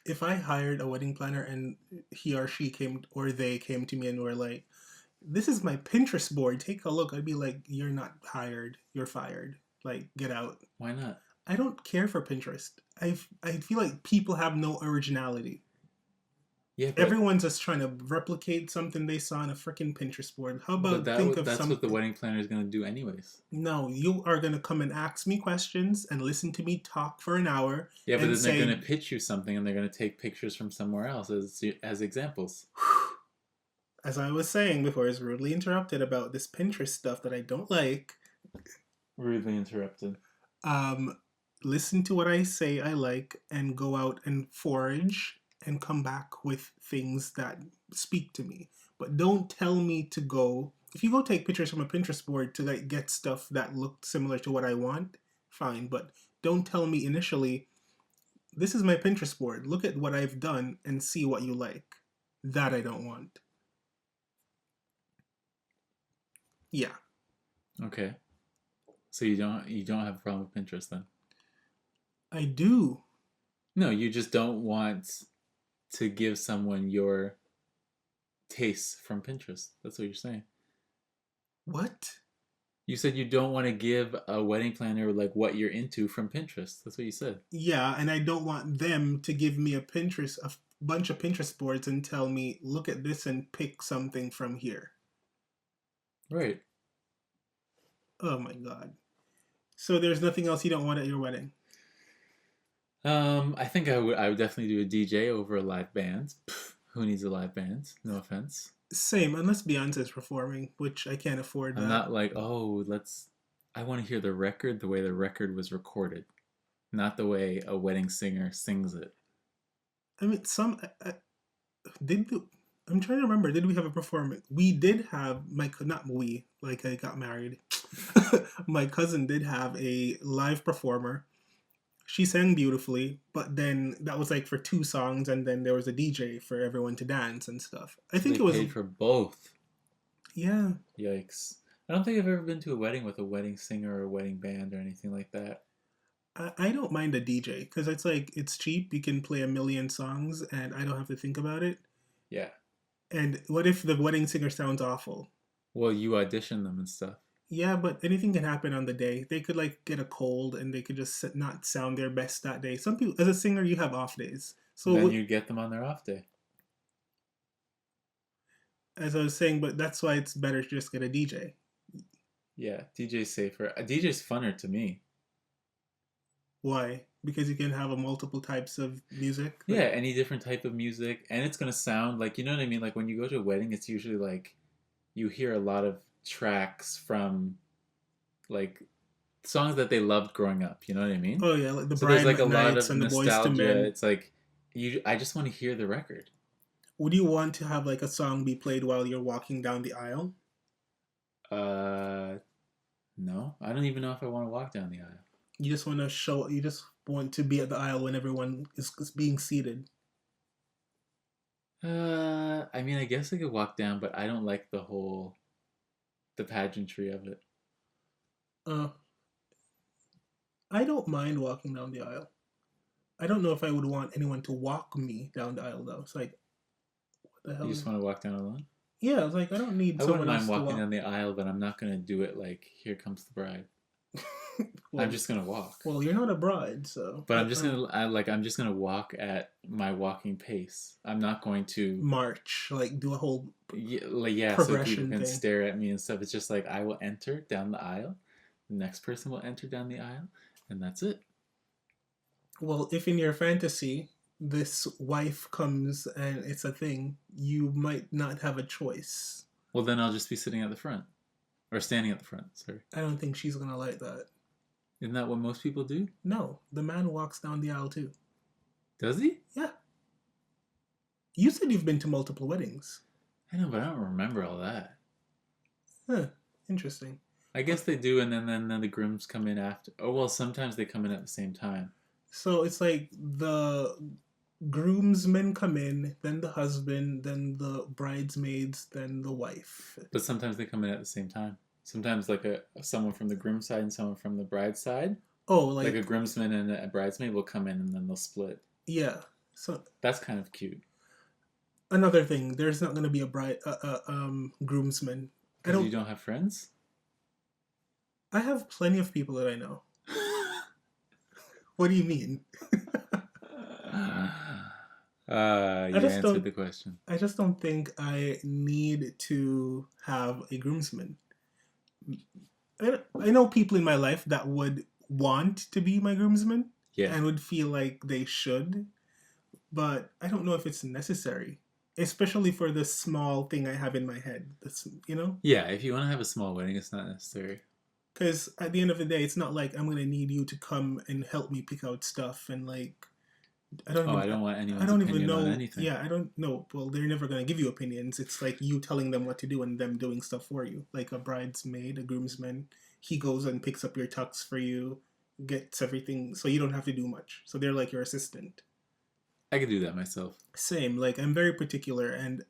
If I hired a wedding planner and he or she came or they came to me and were like, "This is my Pinterest board. Take a look," I'd be like, "You're not hired. You're fired. Like, get out." Why not? I don't care for Pinterest. I feel like people have no originality. Yeah, but Everyone's just trying to replicate something they saw on a freaking Pinterest board. How but about think of that's what the something? wedding planner is gonna do anyways. No, you are gonna come and ask me questions and listen to me talk for an hour Yeah, but and then they're gonna say, pitch you something and they're gonna take pictures from somewhere else as examples. as I was saying before, I was rudely interrupted about this Pinterest stuff that I don't like. Rudely interrupted. Um, Listen to what I say I like and go out and forage and come back with things that speak to me. But don't tell me to go. If you go take pictures from a Pinterest board to like get stuff that look similar to what I want, fine. But don't tell me initially, this is my Pinterest board. Look at what I've done and see what you like. That I don't want. Yeah. Okay. So you don't have a problem with Pinterest then? I do. No, you just don't want to give someone your tastes from Pinterest. That's what you're saying. What? You said you don't want to give a wedding planner like what you're into from Pinterest. That's what you said. Yeah, and I don't want them to give me a bunch of Pinterest boards and tell me, look at this and pick something from here. Right. Oh my god. So there's nothing else you don't want at your wedding? I think I would definitely do a DJ over a live band. Pff, who needs a live band? No offense. Same, unless Beyonce's performing, which I can't afford I'm that. not like, oh, let's. I want to hear the record the way the record was recorded, not the way a wedding singer sings it. I mean, did the, I'm trying to remember. Did we have a performance? We did have not we like I got married. My cousin did have a live performer. She sang beautifully, but then that was like for two songs, and then there was a DJ for everyone to dance and stuff. I So think they it was, paid for both. yeah. Yikes. I don't think I've ever been to a wedding with a wedding singer or a wedding band or anything like that. I don't mind a DJ because it's like it's cheap. You can play a million songs, and I don't have to think about it. Yeah. And what if the wedding singer sounds awful? Well, you audition them and stuff. Yeah, but anything can happen on the day. They could like get a cold, and they could just not sound their best that day. Some people, as a singer, you have off days. Then So you get them on their off day. as I was saying, but that's why it's better to just get a DJ. Yeah, DJ's safer. A DJ's funner to me. Why? Because you can have a multiple types of music. Yeah, any different type of music, and it's gonna sound like you know what I mean. Like when you go to a wedding, it's usually like you hear a lot of tracks from like songs that they loved growing up. You know what I mean? Oh yeah, like the So there's Brian like a lot McKnights of and the Boys to nostalgia. Men. It's like you. I just want to hear the record. Would you want to have like a song be played while you're walking down the aisle? Uh, no, I don't even know if I want to walk down the aisle. You just want to show. You just want to be at the aisle when everyone is being seated. I mean, I guess I could walk down, but I don't like the pageantry of it. Uh, I don't mind walking down the aisle. I don't know if I would want anyone to walk me down the aisle though. It's like, what the You hell? just want to walk down alone? Yeah, it's like I don't need I wouldn't someone mind else to walking walk. down the aisle, but I'm not gonna do it like here comes the bride. I'm well, just gonna walk. well, you're not a bride, so But I'm just gonna walk at my walking pace. I'm not going to march, like do a whole yeah, so people progression can thing. stare at me and stuff. It's just like I will enter down the aisle, the next person will enter down the aisle, and that's it. Well, if in your fantasy this wife comes and it's a thing, you might not have a choice. Well, then I'll just be sitting at the front or standing at the front. Sorry, I don't think she's gonna like that. isn't that what most people do? No, the man walks down the aisle too. Does he? Yeah. You said you've been to multiple weddings. I know, but I don't remember all that. Huh. Interesting. I guess they do, and then the grooms come in after. Oh well, sometimes they come in at the same time. So it's like the groomsmen come in, then the husband, then the bridesmaids, then the wife. But sometimes they come in at the same time. Sometimes like someone from the groom side and someone from the bride side. Oh, Like a groomsman and a bridesmaid will come in and then they'll split. yeah. So That's kind of cute. another thing, there's not gonna be a groomsman. Because you don't have friends? I have plenty of people that I know. What do you mean? You answered the question. I just don't think I need to have a groomsman. I know people in my life that would want to be my groomsmen and would feel like they should, but I don't know if it's necessary, especially for the small thing I have in my head. That's, you know? Yeah, if you want to have a small wedding, it's not necessary. Because at the end of the day, it's not like I'm going to need you to come and help me pick out stuff and like I don't want anyone's opinion on anything. Yeah, I don't know. Well, they're never going to give you opinions. It's like you telling them what to do and them doing stuff for you. Like a bridesmaid, a groomsman, he goes and picks up your tux for you, gets everything, so you don't have to do much. So they're like your assistant. I could do that myself. Same. Like, I'm very particular, and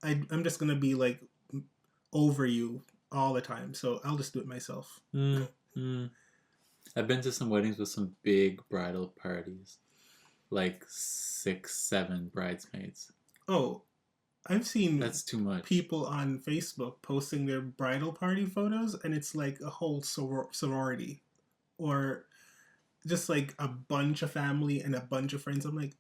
I'm just going to be like over you all the time. So I'll just do it myself. I've been to some weddings with some big bridal parties. Like 6, 7 bridesmaids. Oh, I've seen that's too much. People on Facebook posting their bridal party photos, and it's like a whole sorority, or just like a bunch of family and a bunch of friends. I'm like,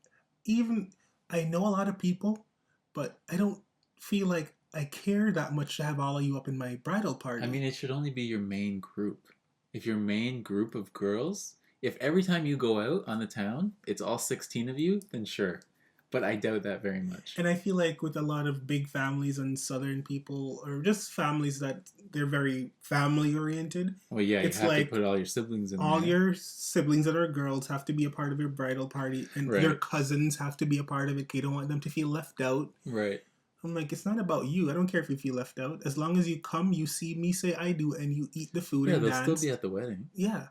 even I know a lot of people, but I don't feel like I care that much to have all of you up in my bridal party. I mean, it should only be your main group. If your main group of girls, if every time you go out on the town, it's all 16 of you, then sure. But I doubt that very much. And I feel like with a lot of big families and Southern people, or just families that they're very family oriented. Well, yeah, you have to put all your siblings in all there. Your siblings that are girls have to be a part of your bridal party, and your cousins have to be a part of it. You don't want them to feel left out. Right. I'm like, it's not about you. I don't care if you feel left out. As long as you come, you see me say I do, and you eat the food and dance. Yeah, they'll still be at the wedding. Yeah.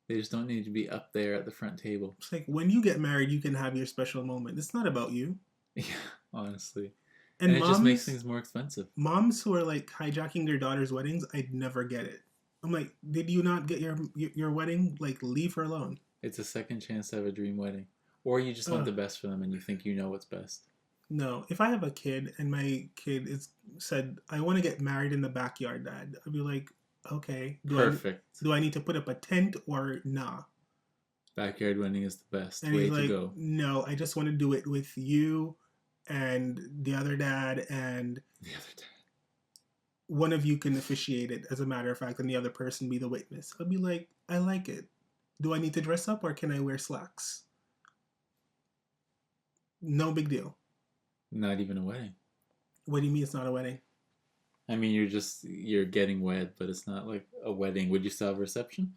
They just don't need to be up there at the front table. It's like, when you get married, you can have your special moment. It's not about you. Yeah, honestly. And it just makes things more expensive. Moms who are like hijacking their daughters' weddings, I'd never get it. I'm like, did you not get your wedding? Like, leave her alone. It's a second chance to have a dream wedding. Or you just want the best for them and you think you know what's best. No, if I have a kid and my kid said, I want to get married in the backyard, Dad, I'd be like, okay. Perfect. Do I need to put up a tent or nah? Backyard wedding is the best way to go. No, I just want to do it with you and the other dad, and one of you can officiate it, as a matter of fact, and the other person be the witness. I'd be like, I like it. Do I need to dress up or can I wear slacks? No big deal. Not even a wedding. What do you mean it's not a wedding? I mean, you're getting wed, but it's not like a wedding. Would you still have a reception?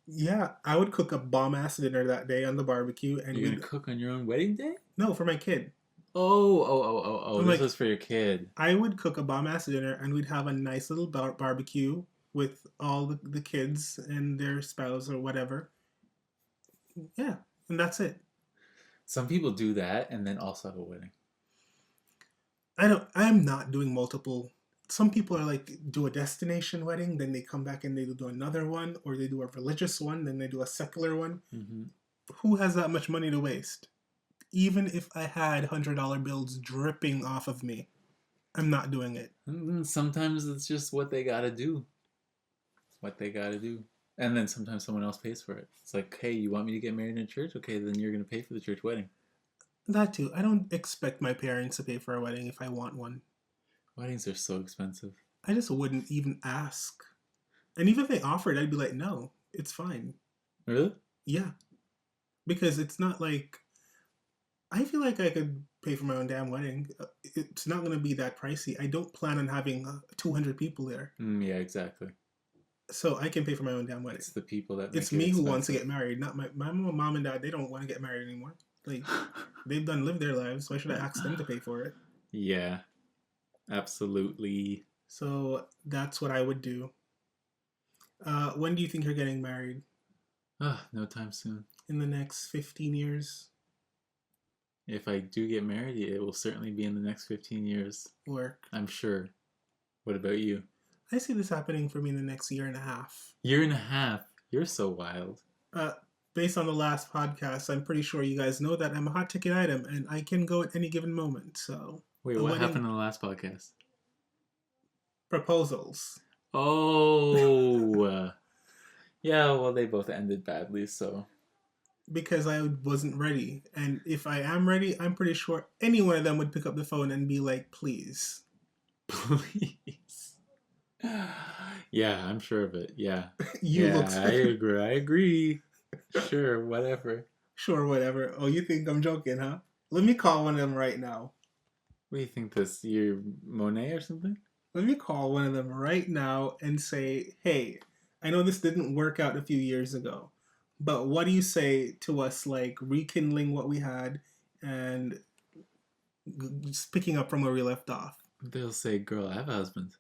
Yeah, I would cook a bomb-ass dinner that day on the barbecue. And you're going to cook on your own wedding day? No, for my kid. Oh. This was for your kid. I would cook a bomb-ass dinner, and we'd have a nice little barbecue with all the kids and their spouse or whatever. Yeah, and that's it. Some people do that and then also have a wedding. I'm not doing multiple some people are like do a destination wedding, then they come back and they do another one, or they do a religious one, then they do a secular one. Mm-hmm. Who has that much money to waste? Even if I had $100 bills dripping off of me, I'm not doing it. And sometimes it's just what they gotta do. What they gotta do. And then sometimes someone else pays for it. It's like, hey, you want me to get married in church? Okay, then you're gonna pay for the church wedding. That too. I don't expect my parents to pay for a wedding if I want one. Weddings are so expensive. I just wouldn't even ask. And even if they offered, I'd be like, no, it's fine. Really? Yeah. Because it's not like, I feel like I could pay for my own damn wedding. It's not going to be that pricey. I don't plan on having 200 people there. Yeah, exactly. So I can pay for my own damn wedding. It's the people that make It's it me expensive. who wants to get married, not my mom and dad. They don't want to get married anymore. Like, they've done lived their lives. Why should I ask them to pay for it? Yeah, absolutely. So that's what I would do. When do you think you're getting married? No time soon. In the next 15 years? If I do get married, it will certainly be in the next 15 years. Work. I'm sure. What about you? I see this happening for me in the next year and a half. Year and a half? You're so wild. Based on the last podcast, I'm pretty sure you guys know that I'm a hot ticket item and I can go at any given moment. So wait, what happened in the last podcast? Proposals. Oh, yeah. Well, they both ended badly, so. Because I wasn't ready, and if I am ready, I'm pretty sure any one of them would pick up the phone and be like, "Please, please." Yeah, I'm sure of it. Yeah. You look. I agree. Sure, whatever. Sure, whatever. Oh, you think I'm joking, huh? Let me call one of them right now. What do you think this? You're Monet or something? Let me call one of them right now and say, hey, I know this didn't work out a few years ago, but what do you say to us, like, rekindling what we had and just picking up from where we left off? They'll say, girl, I have a husband.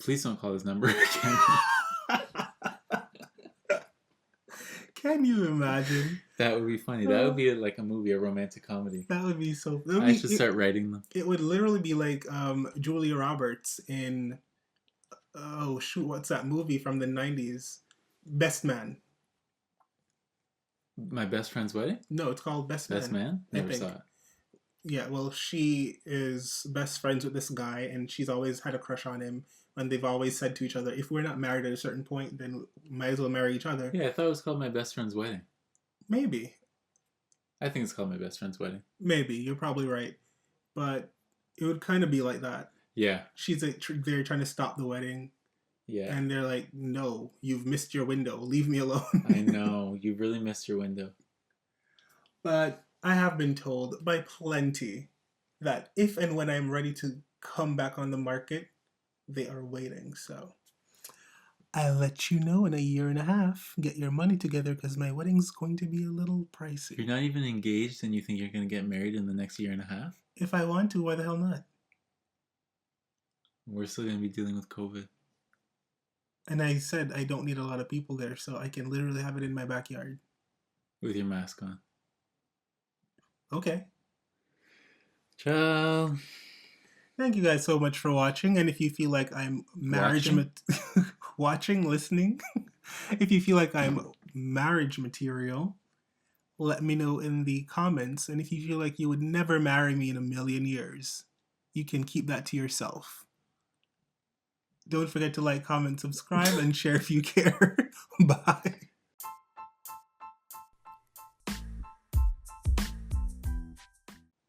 Please don't call this number again. Can you imagine? That would be funny. That would be like a movie, a romantic comedy. That would be so... I should start writing them. It would literally be like Julia Roberts in... Oh, shoot, what's that movie from the 90s? Best Man. My Best Friend's Wedding? No, it's called Best Man. Best Man? Never saw it. Yeah, well, she is best friends with this guy, and she's always had a crush on him. And they've always said to each other, if we're not married at a certain point, then might as well marry each other. Yeah, I thought it was called My Best Friend's Wedding. Maybe. I think it's called My Best Friend's Wedding. Maybe. You're probably right. But it would kind of be like that. Yeah. She's like, they're trying to stop the wedding. Yeah. And they're like, no, you've missed your window. Leave me alone. I know. You really missed your window. But I have been told by plenty that if and when I'm ready to come back on the market, they are waiting. So I'll let you know in a year and a half. Get your money together because my wedding's going to be a little pricey. You're not even engaged and you think you're going to get married in the next year and a half? If I want to, why the hell not? We're still going to be dealing with COVID. And I said I don't need a lot of people there, so I can literally have it in my backyard. With your mask on. Okay. Ciao. Thank you guys so much for watching. And if you feel like I'm watching, listening, if you feel like I'm marriage material, let me know in the comments. And if you feel like you would never marry me in a million years, you can keep that to yourself. Don't forget to like, comment, subscribe, and share if you care. Bye.